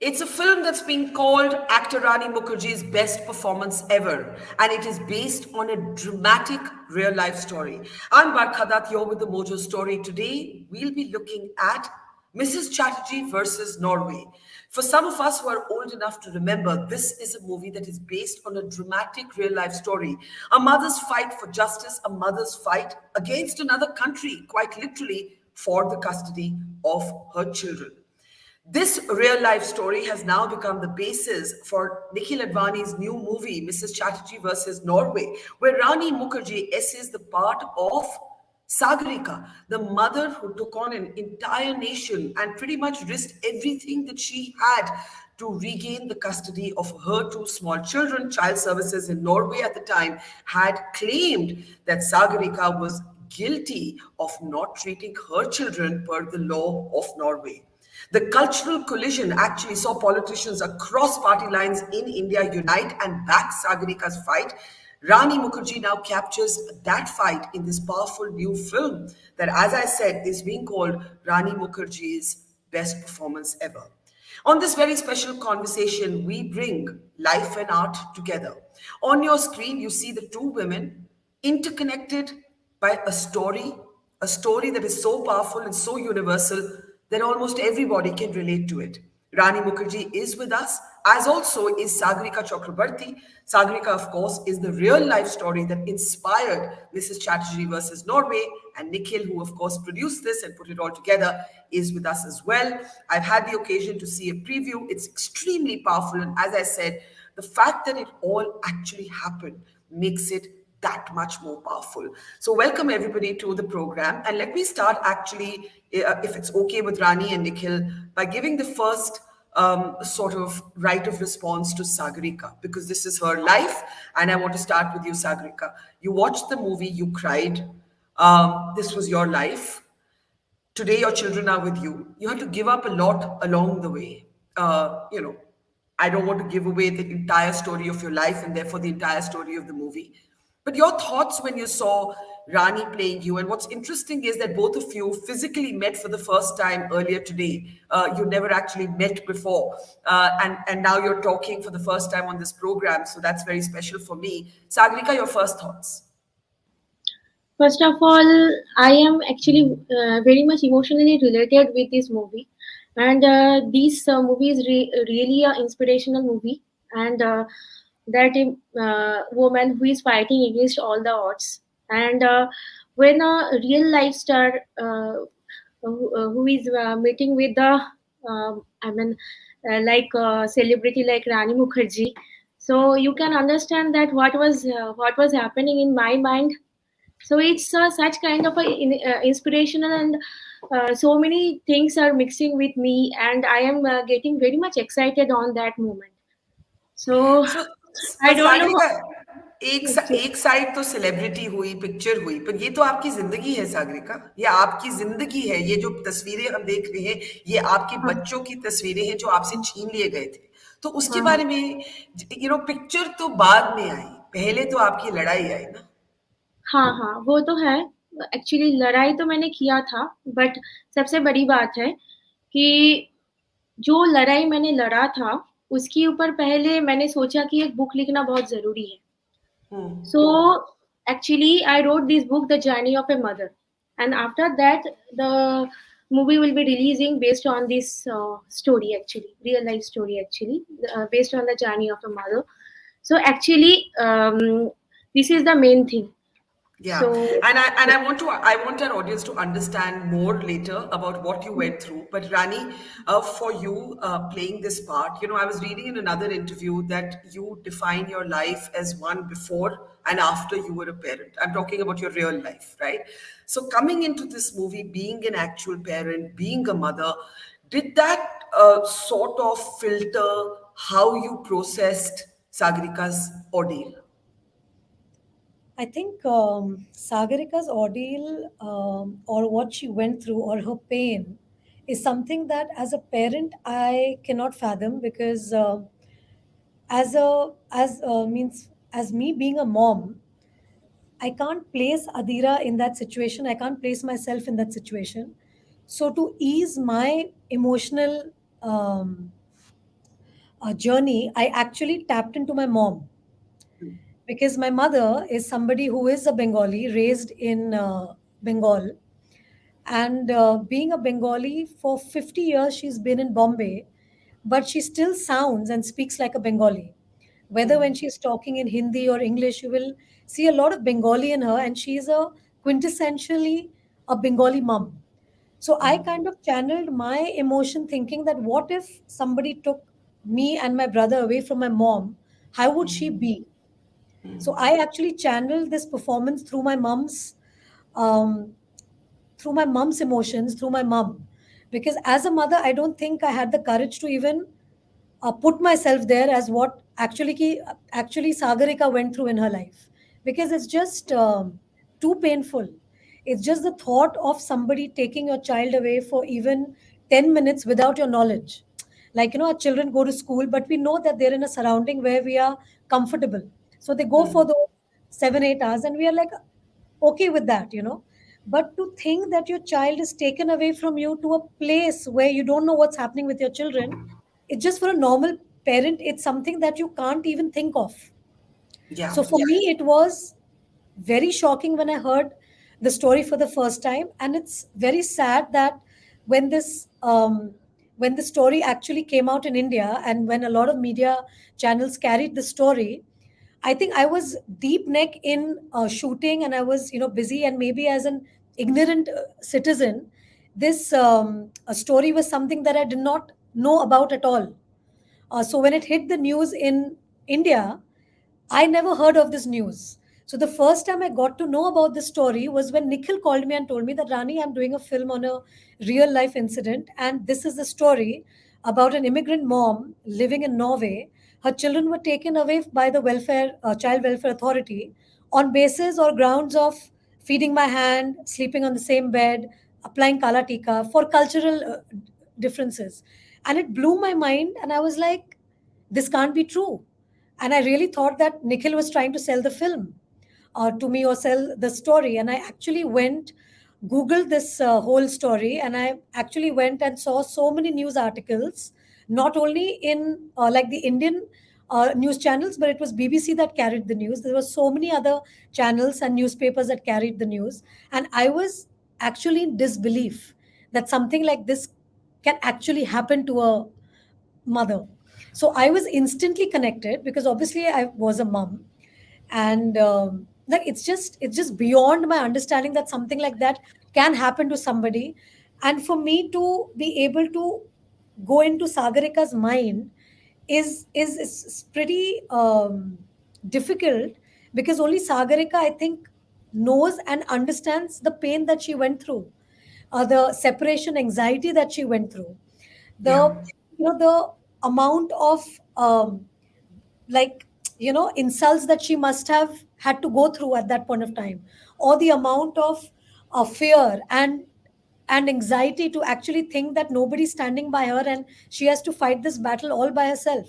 It's a film that's been called actor Rani Mukerjee's best performance ever, and it is based on a dramatic real life story. I'm Barkha Dutt, here with the Mojo story. Today, we'll be looking at Mrs. Chatterjee versus Norway. For some of us who are old enough to remember, this is a movie that is based on a dramatic real life story. A mother's fight for justice, a mother's fight against another country, quite literally, for the custody of her children. This real life story has now become the basis for Nikhil Advani's new movie, Mrs. Chatterjee versus Norway, where Rani Mukerji is the part of Sagarika, the mother who took on an entire nation and pretty much risked everything that she had to regain the custody of her two small children. Child services in Norway at the time had claimed that Sagarika was guilty of not treating her children per the law of Norway. The cultural collision actually saw politicians across party lines in India unite and back Sagarika's fight. Rani Mukerji now captures that fight in this powerful new film that, as I said, is being called Rani Mukerji's best performance ever. On this very special conversation, we bring life and art together. On your screen, you see the two women interconnected by a story that is so powerful and so universal that almost everybody can relate to it. Rani Mukherjee is with us, as also is Sagarika Chakrabarti. Sagarika, of course, is the real life story that inspired Mrs. Chatterjee versus Norway. And Nikhil, who of course produced this and put it all together, is with us as well. I've had the occasion to see a preview. It's extremely powerful. And as I said, the fact that it all actually happened makes it that much more powerful. So, welcome everybody to the program. And let me start actually, if it's okay with Rani and Nikhil, by giving the first sort of right of response to Sagarika, because this is her life. And I want to start with you, Sagarika. You watched the movie, you cried. This was your life. Today, your children are with you. You had to give up a lot along the way. You know, I don't want to give away the entire story of your life and therefore the entire story of the movie. But your thoughts when you saw Rani playing you, and what's interesting is that both of you physically met for the first time earlier today. You never actually met before, and now you're talking for the first time on this program. So that's very special for me. Sagrika, your first thoughts. First of all, I am actually very much emotionally related with this movie, and this movie is really an inspirational movie. And that woman who is fighting against all the odds, and when a real life star who is meeting with the, I mean, like celebrity like Rani Mukherjee, so you can understand that what was happening in my mind. So it's such kind of a inspirational, and so many things are mixing with me, and I am getting very much excited on that moment. So So, I पर don't know. Sagarika एक side तो celebrity हुई, picture हुई, पर ये तो आपकी जिंदगी है सागरिका। ये आपकी जिंदगी है। ये जो तस्वीरें हम देख रहे हैं, ये आपके हाँ बच्चों की तस्वीरें हैं जो आपसे छीन लिए गए थे। तो उसके हाँ हाँ बारे में, पिक्चर तो बाद में आई, पहले तो आपकी लड़ाई आई ना। हाँ हाँ, वो तो है। एक्चुअली लड़ाई तो मैंने किया था, बट सबसे बड़ी बात है कि जो लड़ाई मैंने लड़ा था, उसके ऊपर पहले मैंने सोचा कि एक बुक लिखना बहुत ज़रूरी है। हम्म। So actually, I wrote this book, The Journey of a Mother, and after that, the movie will be releasing based on this story, actually, real life story, actually, based on the journey of a mother. So actually, this is the main thing. Yeah, So and I want our audience to understand more later about what you went through. But Rani, for you playing this part, I was reading in another interview that you define your life as one before and after you were a parent. I'm talking about your real life, right? So coming into this movie, being an actual parent, being a mother, did that sort of filter how you processed Sagarika's ordeal? I think Sagarika's ordeal or what she went through or her pain is something that as a parent I cannot fathom because as means as me being a mom, I can't place Adira in that situation. I can't place myself in that situation. So to ease my emotional journey, I actually tapped into my mom, because my mother is somebody who is a Bengali, raised in Bengal. And being a Bengali for 50 years, she's been in Bombay, but she still sounds and speaks like a Bengali. Whether when she's talking in Hindi or English, you will see a lot of Bengali in her, and she's a quintessentially a Bengali mom. So I kind of channeled my emotion thinking that what if somebody took me and my brother away from my mom? How would she be? So I actually channeled this performance um, through my mom's emotions, through my mom. Because as a mother, I don't think I had the courage to even put myself there as what actually Sagarika went through in her life, because it's just too painful. It's just the thought of somebody taking your child away for even 10 minutes without your knowledge. Like, our children go to school, but we know that they're in a surrounding where we are comfortable. So they go for those 7, 8 hours, and we are like, okay with that. But to think that your child is taken away from you to a place where you don't know what's happening with your children, it's just for a normal parent, it's something that you can't even think of. Yeah. So for me, it was very shocking when I heard the story for the first time, and it's very sad that when when the story actually came out in India, and when a lot of media channels carried the story, I think I was deep neck in shooting, and I was busy, and maybe as an ignorant citizen, this a story was something that I did not know about at all. So when it hit the news in India, I never heard of this news. So the first time I got to know about this story was when Nikhil called me and told me that, Rani, I'm doing a film on a real life incident, and this is the story about an immigrant mom living in Norway. Her children were taken away by the child welfare authority on basis or grounds of feeding my hand, sleeping on the same bed, applying kala tika for cultural differences. And it blew my mind, and I was like, this can't be true. And I really thought that Nikhil was trying to sell the film to me, or sell the story. And I actually went, Googled this whole story, and I actually went and saw so many news articles, not only in like the Indian news channels, but it was BBC that carried the news. There were so many other channels and newspapers that carried the news. And I was actually in disbelief that something like this can actually happen to a mother. So I was instantly connected, because obviously I was a mom, and like it's just beyond my understanding that something like that can happen to somebody. And for me to be able to go into Sagarika's mind is pretty difficult, because only Sagarika, I think, knows and understands the pain that she went through, the separation anxiety that she went through, Yeah. the the amount of like insults that she must have had to go through at that point of time, or the amount of fear and anxiety to actually think that nobody's standing by her, and she has to fight this battle all by herself.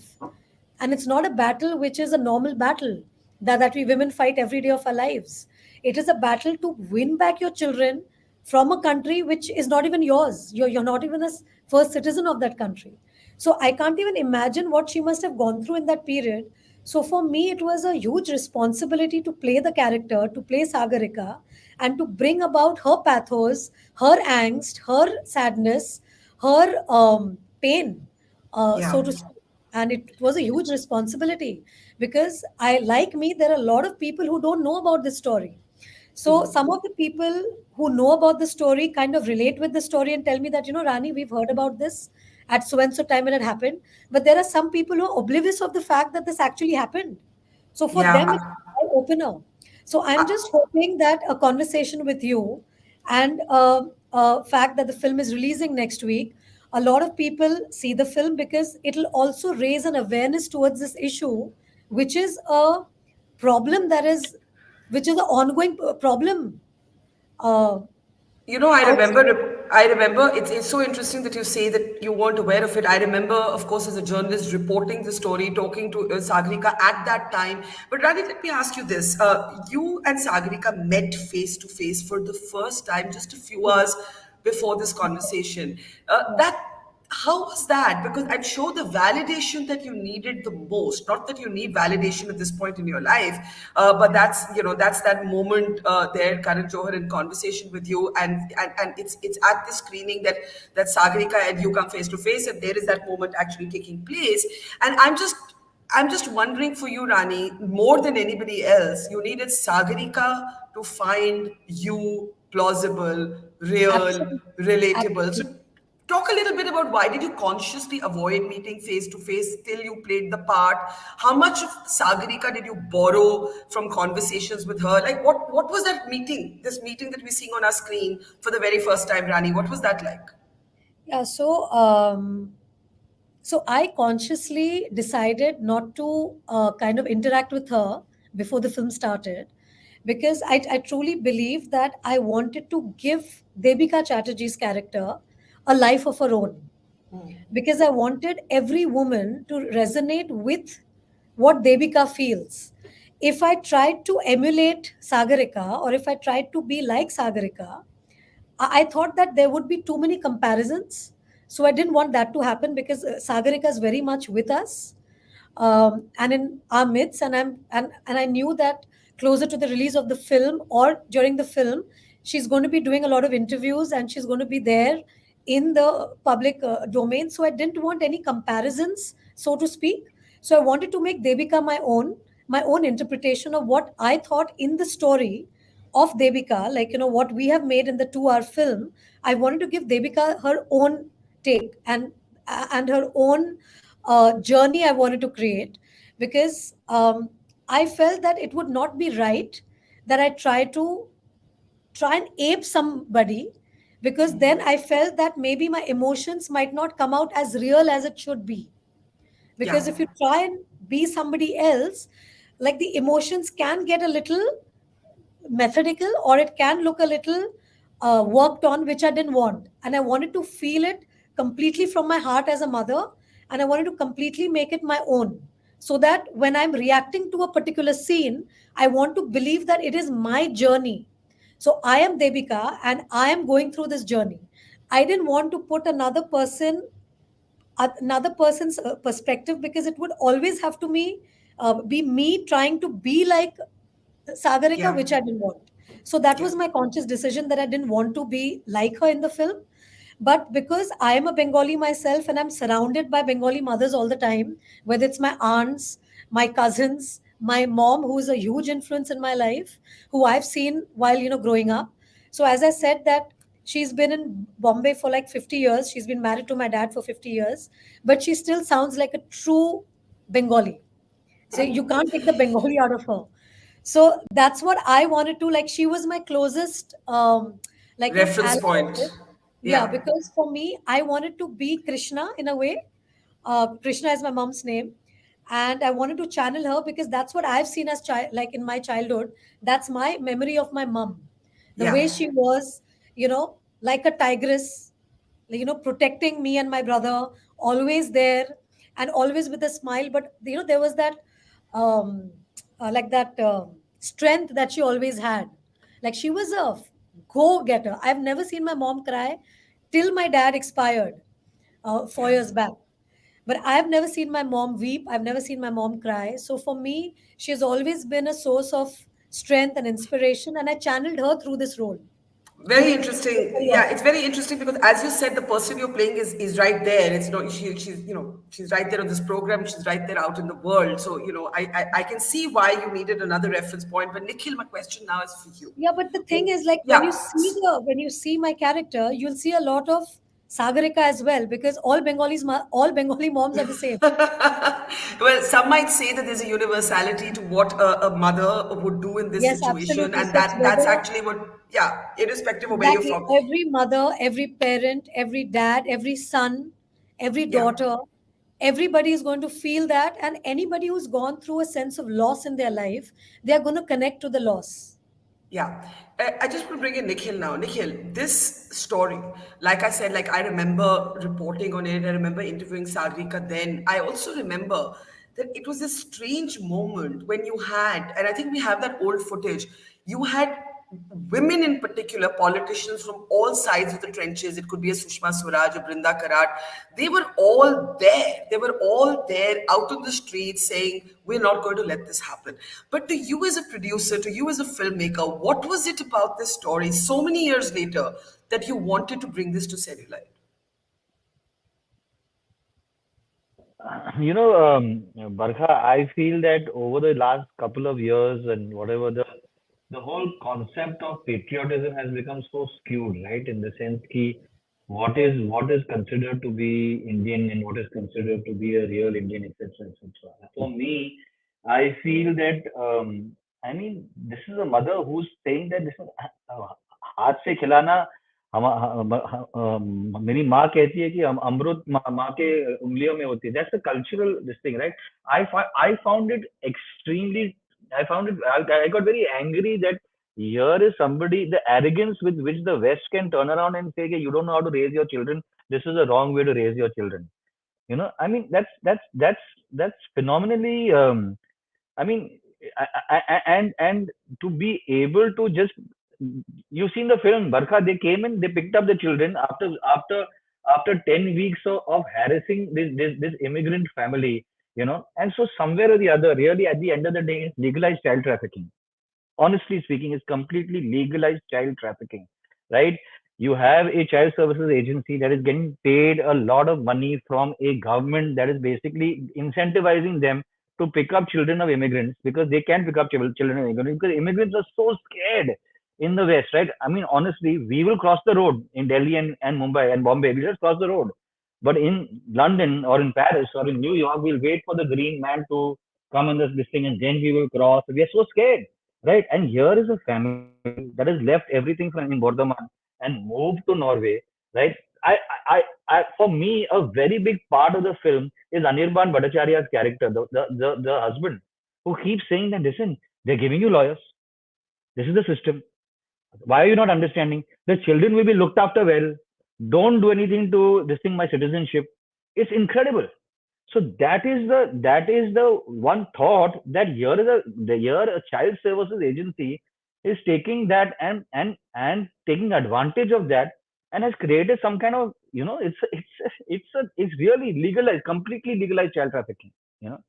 And it's not a battle which is a normal battle that we women fight every day of our lives. It is a battle to win back your children from a country which is not even yours. You're not even a first citizen of that country. So I can't even imagine what she must have gone through in that period. So for me, it was a huge responsibility to play the character, to play Sagarika, and to bring about her pathos, her angst, her sadness, her pain, Yeah. so to speak. And it was a huge responsibility, because like me, there are a lot of people who don't know about this story. So some of the people who know about the story kind of relate with the story and tell me that, Rani, we've heard about this at so and so time when it happened. But there are some people who are oblivious of the fact that this actually happened. So for them, it's Yeah. an eye opener. So I'm just hoping that a conversation with you, and fact that the film is releasing next week, a lot of people see the film, because it'll also raise an awareness towards this issue, which is a problem which is an ongoing problem uh, I outside. remember. I remember. It's so interesting that you say that you weren't aware of it. I remember, of course, as a journalist, reporting the story, talking to Sagarika at that time. But Rani, let me ask you this: you and Sagarika met face to face for the first time just a few hours before this conversation. Yeah. That How was that? Because I'm sure the validation that you needed the most, not that you need validation at this point in your life, but that's, that's that moment there, Karan Johar in conversation with you, and it's at this screening that Sagarika and you come face to face, and there is that moment actually taking place. And I'm just wondering for you, Rani, more than anybody else, you needed Sagarika to find you plausible, real, Absolutely. relatable. So Absolutely. talk a little bit about why did you consciously avoid meeting face to face till you played the part? How much of Sagarika did you borrow from conversations with her? Like what was that meeting, this meeting that we're seeing on our screen for the very first time, Rani? What was that like? Yeah, so I consciously decided not to kind of interact with her before the film started, because I truly believe that I wanted to give Debika Chatterjee's character a life of her own, because I wanted every woman to resonate with what Debika feels. If I tried to emulate Sagarika, or if I tried to be like Sagarika, I thought that there would be too many comparisons. So I didn't want that to happen, because Sagarika is very much with us, and in our midst. And I knew that closer to the release of the film, or during the film, she's going to be doing a lot of interviews, and she's going to be there in the public domain. So I didn't want any comparisons, so to speak. So I wanted to make Devika my own interpretation of what I thought in the story of Devika, like, what we have made in the 2 hour film. I wanted to give Devika her own take, and her own journey I wanted to create, because I felt that it would not be right that I try and ape somebody, because then I felt that maybe my emotions might not come out as real as it should be. Yeah. Because if you try and be somebody else, like, the emotions can get a little methodical, or it can look a little worked on, which I didn't want. And I wanted to feel it completely from my heart as a mother, and I wanted to completely make it my own. So that when I'm reacting to a particular scene, I want to believe that it is my journey. So I am Devika, and I am going through this journey. I didn't want to put another person's perspective, because it would always have to be me trying to be like Sagarika, Yeah. which I didn't want. So that Yeah. was my conscious decision, that I didn't want to be like her in the film. But because I am a Bengali myself, and I'm surrounded by Bengali mothers all the time, whether it's my aunts, my cousins, my mom, who is a huge influence in my life, who I've seen while, growing up. So as I said that she's been in Bombay for like 50 years, she's been married to my dad for 50 years, but she still sounds like a true Bengali. So you can't take the Bengali out of her. So that's what I wanted to, like, she was my closest Reference ally. point. Yeah, Yeah. because for me, I wanted to be Krishna in a way. Krishna is my mom's name, and I wanted to channel her, because that's what I've seen as child, like in my childhood. That's my memory of my mom, the Yeah. way she was, like a tigress, like, protecting me and my brother, always there, and always with a smile. But there was that um like that strength that she always had. Like, she was a go-getter. I've never seen my mom cry till my dad expired 4 years back. But I've never seen my mom weep. I've never seen my mom cry. So for me, she has always been a source of strength and inspiration, and I channeled her through this role. Very interesting. Very Yeah, it's often. very interesting because, as you said, the person you're playing is right there. It's not she's she's right there on this program. She's right there out in the world. So I can see why you needed another reference point. But Nikhil, my question now is for you. Yeah, but the thing is, like, Yeah. when you see my character, you'll see a lot of Sagarika as well, because all Bengali moms are the same. Well, some might say that there's a universality to what a mother would do in this Yes, situation, absolutely. and So it's that's whether actually what, yeah, irrespective of where you're exactly from. every mother, every parent, every dad, every son, every Yeah. daughter, everybody is going to feel that, and anybody who's gone through a sense of loss in their life, they are going to connect to the loss. Yeah. I just want to bring in Nikhil now. Nikhil, this story, like I said, like I remember reporting on it. I remember interviewing Sagrika then. I also remember that it was a strange moment when you had, and I think we have that old footage, you had women in particular, politicians from all sides of the trenches, it could be a Sushma Swaraj, a Brinda Karat, they were all there. They were all there out on the streets saying, we're not going to let this happen. But to you as a producer, to you as a filmmaker, what was it about this story so many years later that you wanted to bring this to cellulite? Barkha, I feel that over the last couple of years and whatever the whole concept of patriotism has become so skewed, right? In the sense ki what is considered to be Indian and what is considered to be a real Indian, etc., etc. For me, I feel that I mean this is a mother who's saying that this is हाथ से खिलाना मेरी माँ कहती है कि अमृत माँ के उंगलियों में होती है. That's a cultural this thing, right? I found it extremely. I found it. I got very angry that here is somebody, the arrogance with which the West can turn around and say, "You don't know how to raise your children. This is the wrong way to raise your children." I mean, that's phenomenally. I mean, and to be able to just you've seen the film Barkha. They came in, they picked up the children after 10 weeks of harassing this immigrant family, and so somewhere or the other, really at the end of the day, it's legalized child trafficking. Honestly speaking, is completely legalized child trafficking, right? You have a child services agency that is getting paid a lot of money from a government that is basically incentivizing them to pick up children of immigrants because they can pick up children of immigrants because immigrants are so scared in the West, right? I mean, honestly, we will cross the road in Delhi and Mumbai and Bombay. We just cross the road. But in London or in Paris or in New York, we'll wait for the green man to come in this thing and then we will cross. We are so scared. Right. And here is a family that has left everything from in Bordhaman and moved to Norway. Right. For me, a very big part of the film is Anirban Bhattacharya's character, the husband, who keeps saying that, listen, they're giving you lawyers. This is the system. Why are you not understanding? The children will be looked after well. Don't do anything to this thing, my citizenship. It's incredible. So that is the one thought that here a child services agency is taking that and taking advantage of that and has created some kind of it's really legalized, completely legalized child trafficking. You know.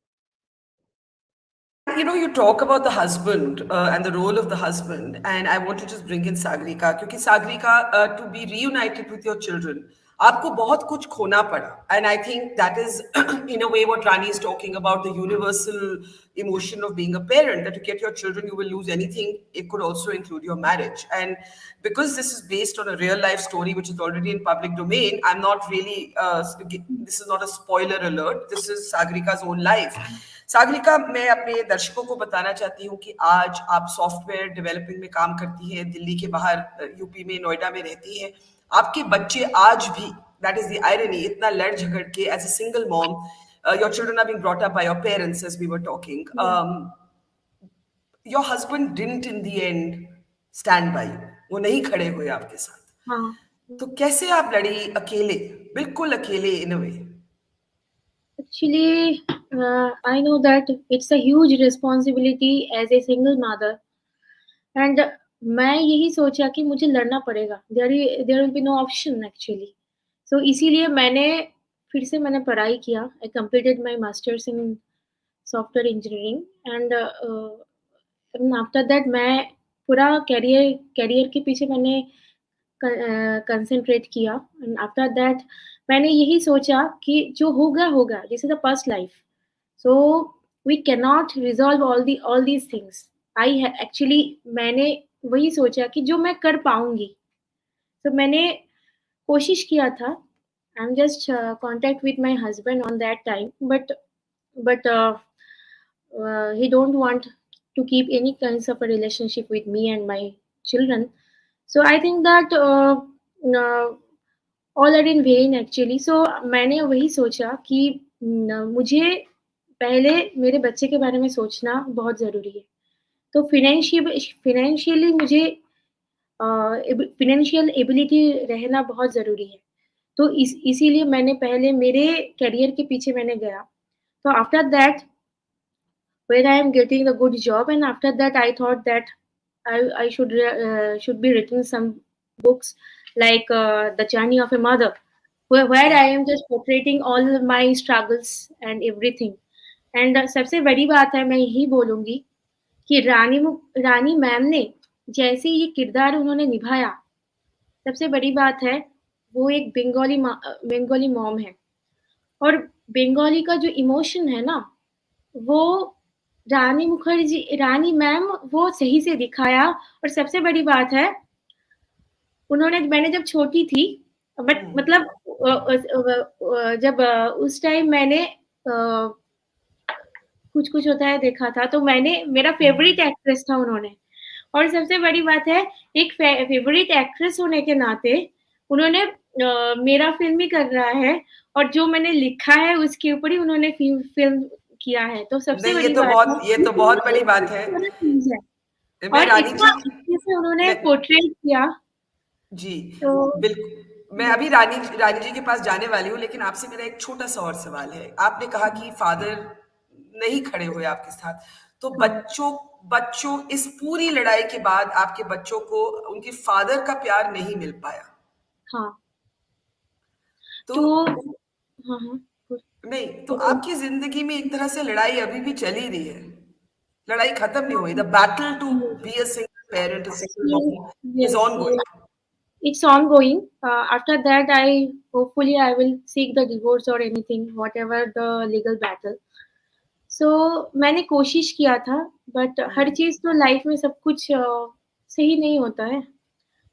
And you talk about the husband and the role of the husband, and I want to just bring in Sagarika, because Sagarika, to be reunited with your children, आपको बहुत कुछ खोना पड़ा, and I think that is in a way what Rani is talking about, the universal emotion of being a parent, that to get your children you will lose anything. It could also include your marriage, and because this is based on a real life story which is already in public domain, I'm not really this is not a spoiler alert. This is Sagarika's own life. Sagarika, मैं अपने दर्शकों को बताना चाहती हूँ कि आज आप सॉफ्टवेयर डेवलपिंग में काम करती हैं, दिल्ली के बाहर यूपी में, नोएडा में रहती हैं. आपके बच्चे आज भी, दैट इज द आयरनी, इतना लड़ झगड़ के as a single mom, your children are being brought up by your parents as we were talking. Your husband didn't in the end stand by you, वो नहीं खड़े हुए आपके साथ. हाँ. तो कैसे आप लड़ी अकेले, बिल्कुल अकेले इन अ वे? Actually, I know that it's a huge responsibility as a single mother, and मैं यही सोचा कि मुझे लड़ना पड़ेगा. There will be no option actually. So इसीलिए मैंने पढ़ाई किया. I completed my masters in software engineering, and after that मैं पूरा कैरियर के पीछे मैंने कंसंट्रेट किया. एंड आफ्टर दैट मैंने यही सोचा कि जो होगा होगा, this is the first life, so we can not resolve all these things. Actually मैंने वही सोचा कि जो मैं कर पाऊंगी, तो मैंने कोशिश किया था. I am just contact with my husband on that time, but he don't want to keep any kinds of a relationship with me and my children. So I think that uh, all are in vain actually. So मैंने वही सोचा कि मुझे पहले मेरे बच्चे के बारे में सोचना बहुत ज़रूरी है. तो फिनेंशियली मुझे फिनेंशियल एबिलिटी रहना बहुत ज़रूरी है. तो इसीलिए मैंने पहले मेरे करियर के पीछे मैंने गया. तो after that when I am getting a good job, and after that I thought that should be written some books like The Journey of a Mother, where I am just portraying all my struggles and everything. And सबसे बड़ी बात है मैं यही बोलूँगी कि रानी ma'am ने जैसे ये किरदार उन्होंने निभाया, सबसे बड़ी बात है वो एक बंगाली मॉम है और बंगाली का जो इमोशन है ना, वो रानी मैम वो सही से दिखाया। और सबसे बड़ी बात है मैंने जब छोटी थी बट मतलब जब उस टाइम मैंने कुछ होता है देखा था, तो मेरा फेवरेट एक्ट्रेस था उन्होंने। और सबसे बड़ी बात है एक फेवरेट एक्ट्रेस होने के नाते उन्होंने मेरा फ़िल्म ही कर रहा है और जो मैंने लिखा है उसके ऊपर ही उन्होंने फ़िल्म किया है, तो सबसे नहीं, बड़ी बात है ये तो बहुत बड़ी बात है। चीज़ है मैं और रानी इतना जी अच्छे से उन्होंने मैं पोर्ट्रेट किया। जी, तो बिल्कुल। मैं अभी रानी जी के पास जाने वाली हूँ, लेकिन आपसे मेरा एक छोटा-सा और सवाल है। आपने कहा कि फादर नहीं खड़े हुए आपके साथ, तो हाँ, बच्चों इस पूरी लड़ाई के बाद आपके बच्चों को उनके फादर का प्यार नहीं मिल पाया। हाँ, तो तो हाँ, हाँ, नहीं, तो तो आपकी ज़िंदगी में एक तरह से लड़ाई अभी भी चल ही रही है। लड़ाई खत्म नहीं हुई। The battle to be a single parent, a single yes, mom is yes, yes. Ongoing. It's ongoing. After that, hopefully I will seek the divorce or anything, whatever the legal battle. So मैंने कोशिश किया था, but हर चीज़ तो life में सब कुछ सही नहीं होता है।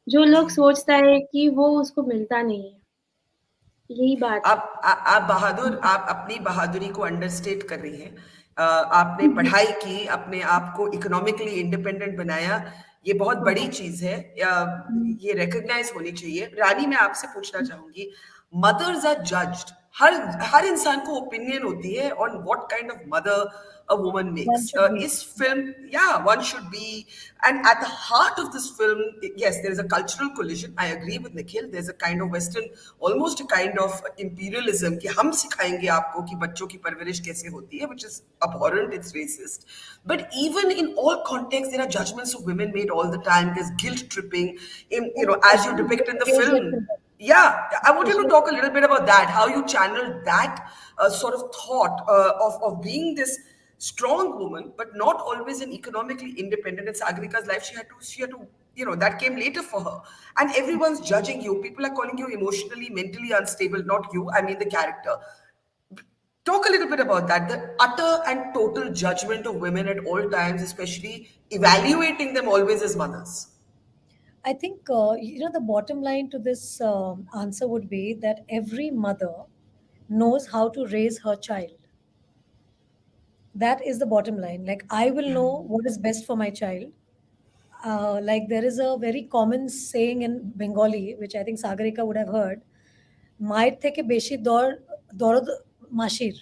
जो लोग जी। सोचता है कि वो उसको मिलता नहीं है, यही बात है। आप बहादुर, आप अपनी बहादुरी को अंडरस्टेट कर रही हैं। आपने पढ़ाई की, अपने आप को इकोनॉमिकली इंडिपेंडेंट बनाया, ये बहुत बड़ी चीज़ है। ये रिकॉग्नाइज़ होनी चाहिए। रानी, मैं आपसे पूछना चाहूँगी, मदर्स आर जज्ड। हर हर इंसान को ओपिनियन होती है on what kind of mother a woman One makes. should be. Is film, yeah, one should be. And at the heart of this film, yes, there is a cultural collision. I agree with Nikhil. There's a kind of Western, almost a kind of imperialism कि हम सिखाएंगे आपको कि बच्चों की परवरिश कैसे होती है, which is abhorrent, it's racist. But even in all contexts, there are judgments of women made all the time. There's guilt tripping, as you Especially depict in the Asian film. women. Yeah, I want you to Especially talk a little bit about that, how you channeled that sort of thought of being this strong woman, but not always an economically independent. In Sagarika's life, she had to, that came later for her. And everyone's judging you. People are calling you emotionally, mentally unstable. Not you, I mean the character. Talk a little bit about that, the utter and total judgment of women at all times, especially evaluating them always as mothers. I think the bottom line to this answer would be that every mother knows how to raise her child. That is the bottom line. Like, I will know what is best for my child. Like, there is a very common saying in Bengali, which I think Sagarika would have heard: "Mayer theke beshi dorod mashir."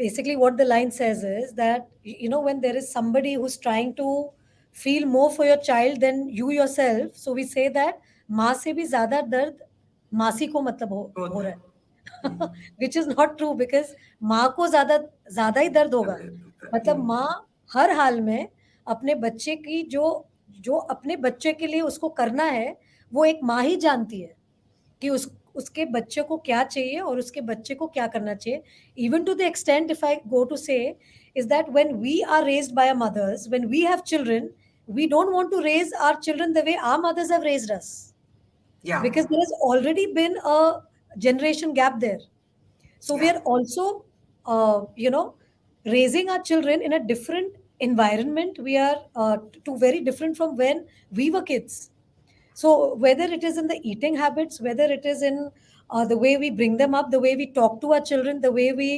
Basically, what the line says is that, when there is somebody who's trying to feel more for your child than you yourself, so we say that माँ से भी ज्यादा दर्द मासी को मतलब हो रहा है, which is not true, because माँ को ज्यादा ज्यादा ही दर्द होगा। मतलब माँ हर हाल में अपने बच्चे की जो जो अपने बच्चे के लिए उसको करना है, वो एक माँ ही जानती है कि उसके बच्चे को क्या चाहिए और उसके बच्चे को क्या करना चाहिए। Even to the extent, if I go to say, is that when we are raised by our mothers, when we have children, we don't want to raise our children the way our mothers have raised us, Yeah, because there has already been a generation gap there. So we yeah, are also raising our children in a different environment. We are too very different from when we were kids. So whether it is in the eating habits, whether it is in the way we bring them up, the way we talk to our children, the way we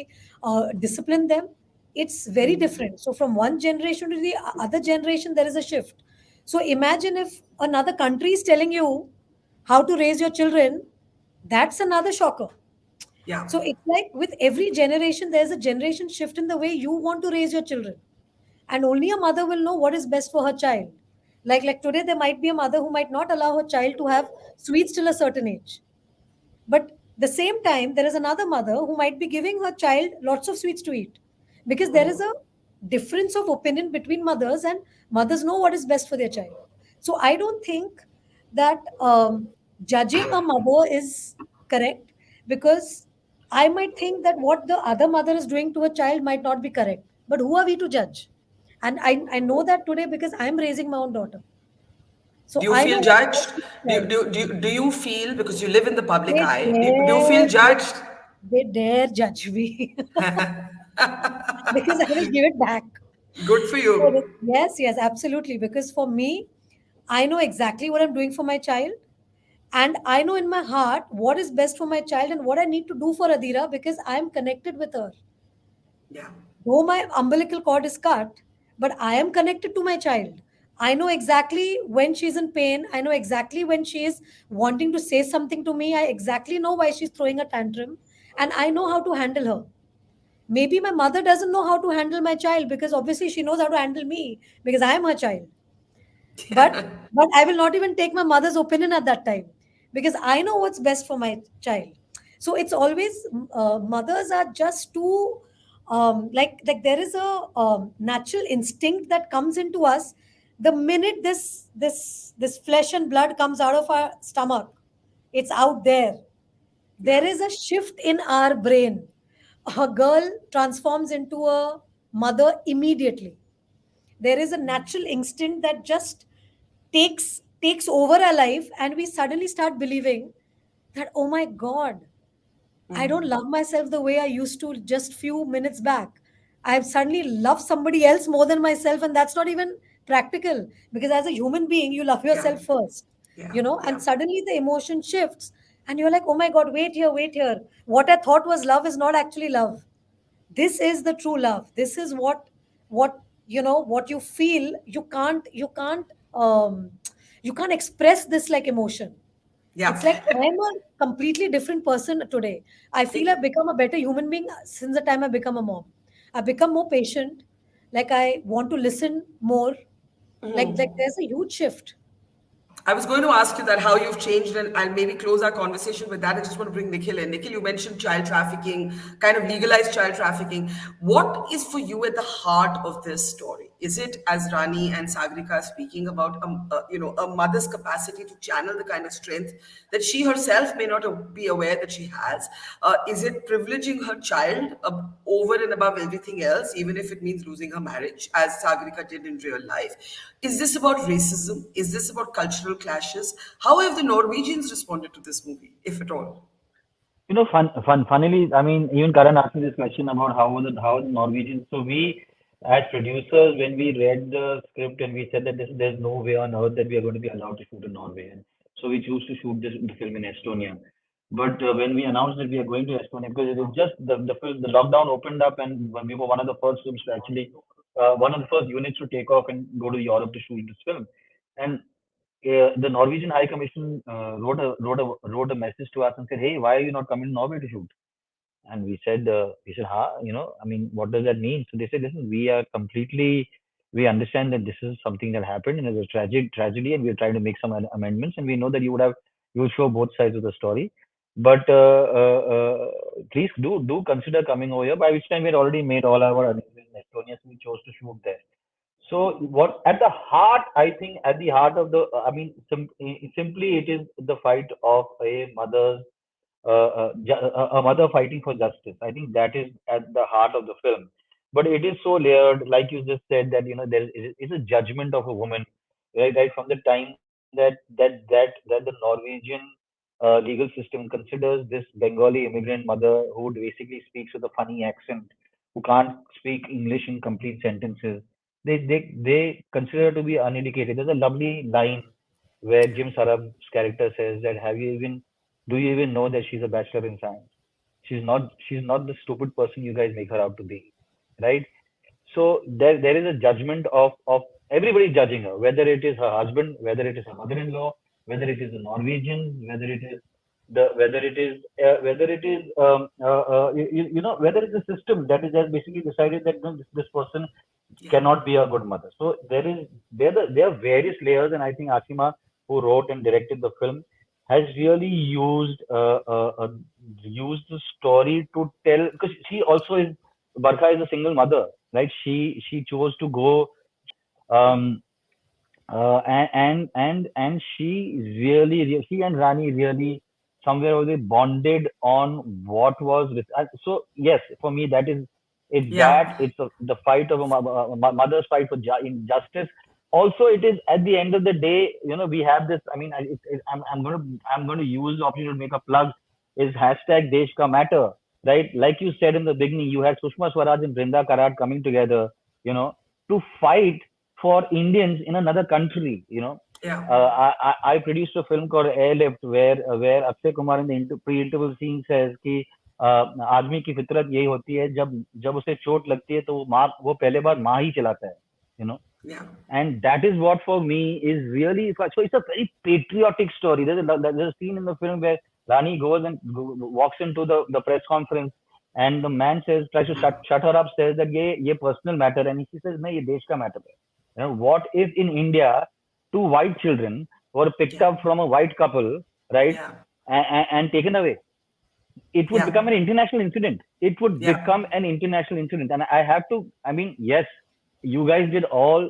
discipline them, it's very different. So from one generation to the other generation, there is a shift. So imagine if another country is telling you how to raise your children, that's another shocker. yeah. So it's like with every generation, there's a generation shift in the way you want to raise your children, and only a mother will know what is best for her child. Like today, there might be a mother who might not allow her child to have sweets till a certain age, but the same time there is another mother who might be giving her child lots of sweets to eat, because there is a difference of opinion between mothers, and mothers know what is best for their child. So I don't think that judging a mother is correct, because I might think that what the other mother is doing to a child might not be correct. But who are we to judge? And I know that today because I'm raising my own daughter. Do So you I know feel what's judged? best for the child. Do you feel, because you live in the public They eye, do you dare, feel judged? they dare judge me because I will give it back. Good for So you. yes, yes, absolutely. Because for me, I know exactly what I'm doing for my child, and I know in my heart what is best for my child and what I need to do for Adira because I'm connected with her. Yeah. Though my umbilical cord is cut, but I am connected to my child. I know exactly when she's in pain. I know exactly when she is wanting to say something to me. I exactly know why she's throwing a tantrum, and I know how to handle her. Maybe my mother doesn't know how to handle my child because obviously she knows how to handle me because I am her child. But I will not even take my mother's opinion at that time because I know what's best for my child. So it's always mothers are just too like there is a natural instinct that comes into us the minute this flesh and blood comes out of our stomach. It's out there. Yeah. There is a shift in our brain. A girl transforms into a mother immediately. There is a natural instinct that just takes over our life, and we suddenly start believing that, oh my god, I don't love myself the way I used to just few minutes back. I've suddenly loved somebody else more than myself, and that's not even practical because as a human being, you love Yeah. yourself first, Yeah. and Yeah. suddenly the emotion shifts, and you're like, oh my god, wait here, wait here. What I thought was love is not actually love. This is the true love. This is what what you feel. You can't express this like emotion. Yeah. It's like I'm a completely different person today. I feel I've It- become a better human being since the time I become a mom. I become more patient. Like I want to listen more. Like there's a huge shift. I was going to ask you that how you've changed, and I'll maybe close our conversation with that. I just want to bring Nikhil in. Nikhil, you mentioned child trafficking, kind of legalized child trafficking. What is for you at the heart of this story? Is it, as Rani and Sagarika are speaking about, a mother's capacity to channel the kind of strength that she herself may not be aware that she has? Is it privileging her child over and above everything else, even if it means losing her marriage, as Sagarika did in real life? Is this about racism? Is this about cultural clashes? How have the Norwegians responded to this movie, if at all? Funnily, I mean, even Karan asked me this question about how the Norwegians. So we, as producers, when we read the script and we said that there's no way on earth that we are going to be allowed to shoot in Norway, and so we choose to shoot the film in Estonia. But when we announced that we are going to Estonia, because it was just the lockdown opened up, and we were one of the first films to actually one of the first units to take off and go to Europe to shoot this film, and the Norwegian High Commission wrote a message to us and said, "Hey, why are you not coming to Norway to shoot?" And we said, "Ha, I mean, what does that mean?" So they said, "Listen, we understand that this is something that happened and it's a tragic tragedy, and we're trying to make some amendments, and we know that you will show both sides of the story, but please do consider coming over here." By which time we had already made all our arrangements in Estonia, so we chose to shoot there. So what at the heart, I think at the heart of the, I mean, simply it is the fight of a a mother fighting for justice. I think that is at the heart of the film. But it is so layered, like you just said, that is a judgment of a woman, right? Right from the time that the Norwegian legal system considers this Bengali immigrant mother who would basically speaks with a funny accent, who can't speak English in complete sentences. They consider her to be uneducated. There's a lovely line where Jim Sarab's character says that, "Have you even do you even know that she's a bachelor in science? She's not the stupid person you guys make her out to be, right?" So there is a judgment of everybody judging her, whether it is her husband, whether it is her mother-in-law, whether it is the Norwegians, whether it is whether it's a system that is just basically decided that, no, this person Yeah. cannot be a good mother. So there are various layers, and I think Asima, who wrote and directed the film, has really used the story to tell, because she also is Barkha is a single mother, right? She chose to go, um, and she and Rani really somewhere or they bonded on what was so yes, for me that is, it's Yeah, the fight of a mother's fight for justice. Also, it is at the end of the day, we have this. I mean, I'm going to use the opportunity to make a plug. Is hashtag Desh Ka Matter, right? Like you said in the beginning, you had Sushma Swaraj and Brinda Karat coming together, you know, to fight for Indians in another country. yeah, I produced a film called Airlift where Akshay Kumar in the pre-interval scene says कि आदमी की फितरत यही होती है, जब जब उसे चोट लगती है तो वो पहले बार माँ ही चलाता है, you know. yeah, And that is what for me is really, so it's a very patriotic story. There's a scene in the film where Rani goes and walks into the press conference, and the man tries to shut her up, says that ye personal matter, and she says no, ye desh ka matter hai. What if in India two white children were picked yeah, up from a white couple, right, yeah, and taken away? It would yeah, become an international incident. It would yeah. become an international incident. And I have to, I mean, yes, you guys did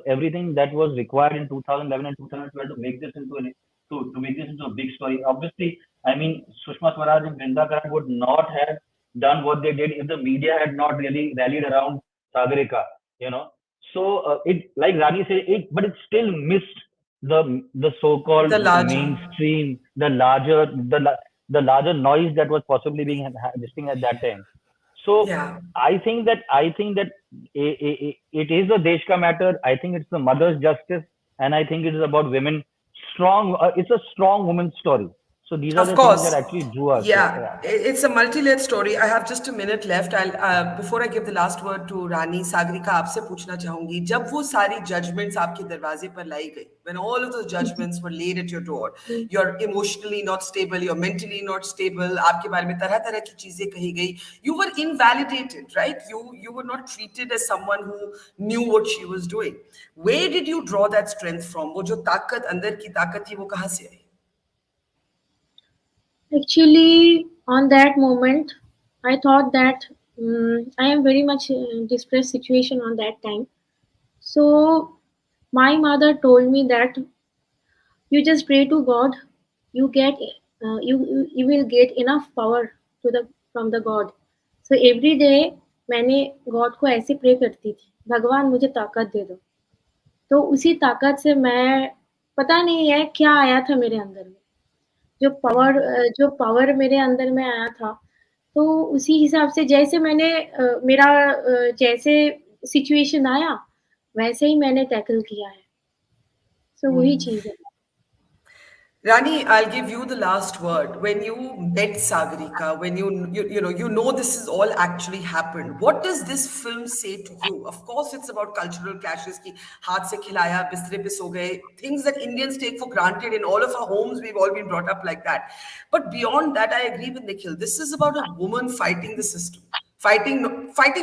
everything that was required in 2011 and 2012 to make this into to make this into a big story. Obviously, I mean, Sushma Swaraj and Brinda Karan would not have done what they did if the media had not really rallied around Sagarika, you know. So it, like Rani said, but it still missed the so-called The larger. mainstream, the larger noise that was possibly being this thing at that time. So Yeah. I think that it is a Desh ka matter. I think it's the mother's justice, and I think it is about women strong. It's a strong woman's story. So these are Of the things that course. actually drew us. Yeah, Yeah, yeah. it's a multi-layered story. I have just a minute left. I'll before I give the last word to Rani, Sagarika आपसे पूछना चाहूंगी, जब वो सारी judgments आपके दरवाजे पर लाई गई, when all of those judgments were laid at your door, you're emotionally not stable, you're mentally not stable, आपके बारे में तरह तरह की चीजें कही गई, you were invalidated, right? You were not treated as someone who knew what she was doing. Where did you draw that strength from? वो जो ताकत अंदर की ताकत थी वो कहाँ से आई? Actually, on that moment, I thought that I am very much in distressed situation on that time. So my mother told me that you just pray to God, you get you will get enough power to the from the God. So every day मैंने God को ऐसे pray करती थी, भगवान मुझे ताकत दे दो। तो उसी ताकत से मैं, पता नहीं है क्या आया था मेरे अंदर में, जो पावर मेरे अंदर में आया था, तो उसी हिसाब से जैसे मैंने मेरा जैसे सिचुएशन आया, वैसे ही मैंने टैकल किया है। सो वही चीज़ है। Rani, I'll give you the last word. When you met Sagarika, when you know this has all actually happened. What does this film say to you? Of course, it's about cultural clashes. Ki haath se khilaya, bistre pe so gaye. Things that Indians take for granted in all of our homes. We've all been brought up like that. But beyond that, I agree with Nikhil. This is about a woman fighting the system, fighting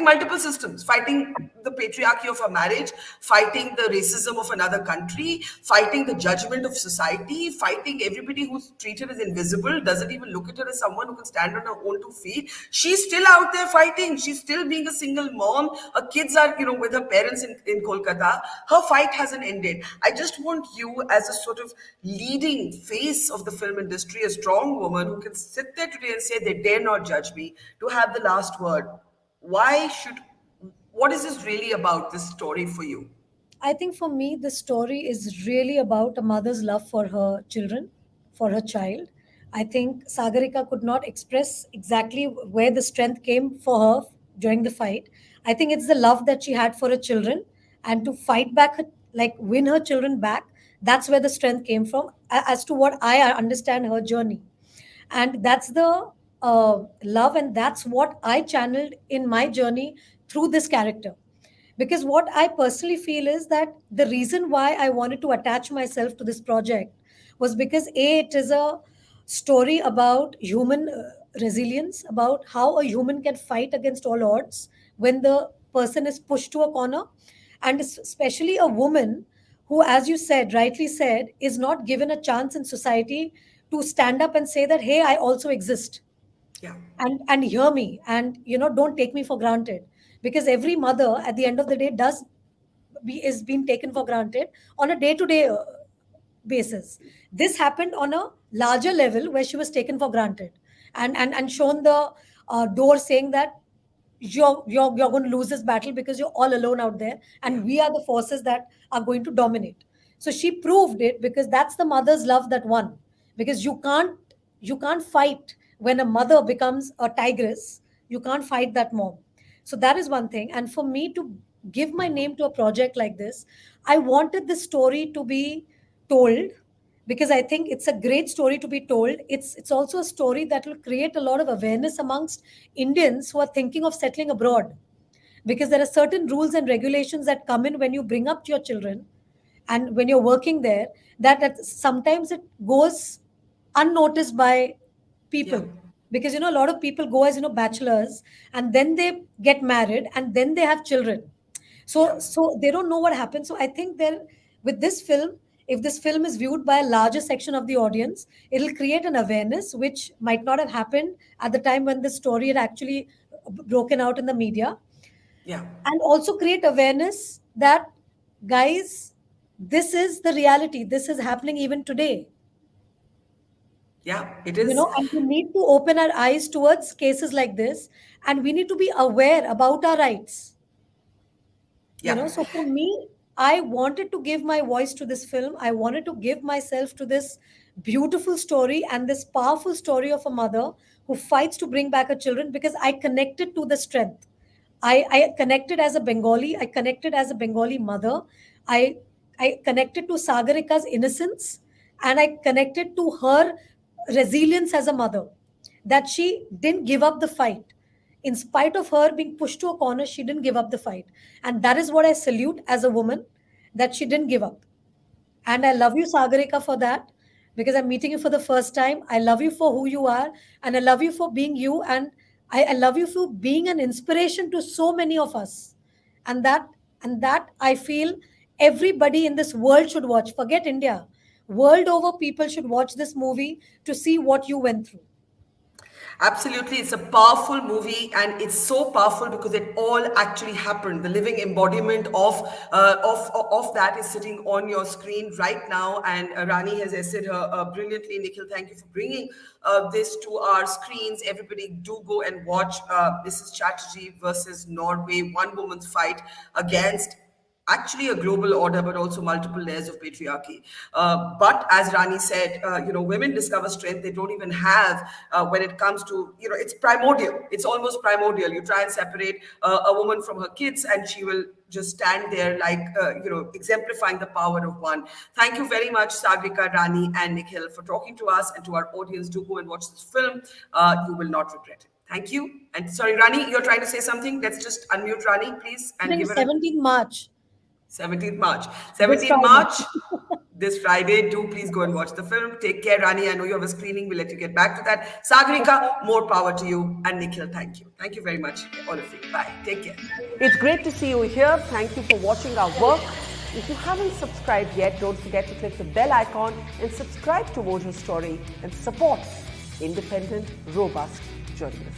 multiple systems, fighting the patriarchy of a marriage, fighting the racism of another country, fighting the judgment of society, fighting everybody who's treated as invisible, doesn't even look at her as someone who can stand on her own two feet. She's still out there fighting. She's still being a single mom. Her kids are, with her parents in Kolkata. Her fight hasn't ended. I just want you, as a sort of leading face of the film industry, a strong woman who can sit there today and say they dare not judge me, to have the last word. Why should, what is this really about, this story for you? I think for me, the story is really about a mother's love for her children, for her child. I think Sagarika could not express exactly where the strength came for her during the fight. I think it's the love that she had for her children, and to fight back, like win her children back, that's where the strength came from, as to what I understand her journey. And that's the love, and that's what I channeled in my journey through this character. Because what I personally feel is that the reason why I wanted to attach myself to this project was because it is a story about human resilience, about how a human can fight against all odds when the person is pushed to a corner, and especially a woman who, as you said, rightly said, is not given a chance in society to stand up and say that, hey, I also exist, Yeah. and hear me, and don't take me for granted. because every mother at the end of the day is being taken for granted on a day-to-day basis. This happened on a larger level where she was taken for granted and shown the door saying that you're going to lose this battle because you're all alone out there Yeah. and we are the forces that are going to dominate. So she proved it, because that's the mother's love that won. Because you can't fight when a mother becomes a tigress. You can't fight that mom. So that is one thing. And for me to give my name to a project like this, I wanted this story to be told, because I think it's a great story to be told. It's also a story that will create a lot of awareness amongst Indians who are thinking of settling abroad, because there are certain rules and regulations that come in when you bring up your children and when you're working there, that sometimes it goes unnoticed by Yeah. people, because a lot of people go as bachelors, and then they get married and then they have children. Yeah. So they don't know what happens. So I think there, with this film, if this film is viewed by a larger section of the audience, it'll create an awareness which might not have happened at the time when the story had actually broken out in the media, Yeah. and also create awareness that, guys, this is the reality, this is happening even today. Yeah. It is. And we need to open our eyes towards cases like this, and we need to be aware about our rights. Yeah. So for me, I wanted to give my voice to this film. I wanted to give myself to this beautiful story and this powerful story of a mother who fights to bring back her children, because I connected to the strength. I connected as a Bengali. I connected as a Bengali mother. I I connected to Sagarika's innocence, and I connected to her resilience as a mother, that she didn't give up the fight. In spite of her being pushed to a corner, she didn't give up the fight. And that is what I salute as a woman, that she didn't give up. And I love you, Sagarika, for that, because I'm meeting you for the first time. I love you for who you are, and I love you for being you. And I love you for being an inspiration to so many of us. And that I feel everybody in this world should watch. Forget India. World over, people should watch this movie to see what you went through. Absolutely, it's a powerful movie, and it's so powerful because it all actually happened. The living embodiment of that is sitting on your screen right now, and Rani has essayed her brilliantly. Nikhil, thank you for bringing this to our screens. Everybody, do go and watch Mrs. Chatterjee versus Norway, one woman's fight against actually a global order, but also multiple layers of patriarchy. But as Rani said, women discover strength they don't even have when it comes to, it's primordial. It's almost primordial. You try and separate a woman from her kids, and she will just stand there like, exemplifying the power of one. Thank you very much, Sagrika, Rani, and Nikhil, for talking to us and to our audience. Do go and watch this film. You will not regret it. Thank you. And sorry, Rani, you're trying to say something. Let's just unmute Rani, please, I and think give her a 17th March, 17th March. this 17th Friday. March, this Friday. Do please go and watch the film. Take care, Rani. I know you have a screening. We'll let you get back to that. Sagarika, more power to you. And Nikhil, thank you. Thank you very much, all of you. Bye. Take care. It's great to see you here. Thank you for watching our work. If you haven't subscribed yet, don't forget to click the bell icon and subscribe to Mojo Story and support independent, robust journalism.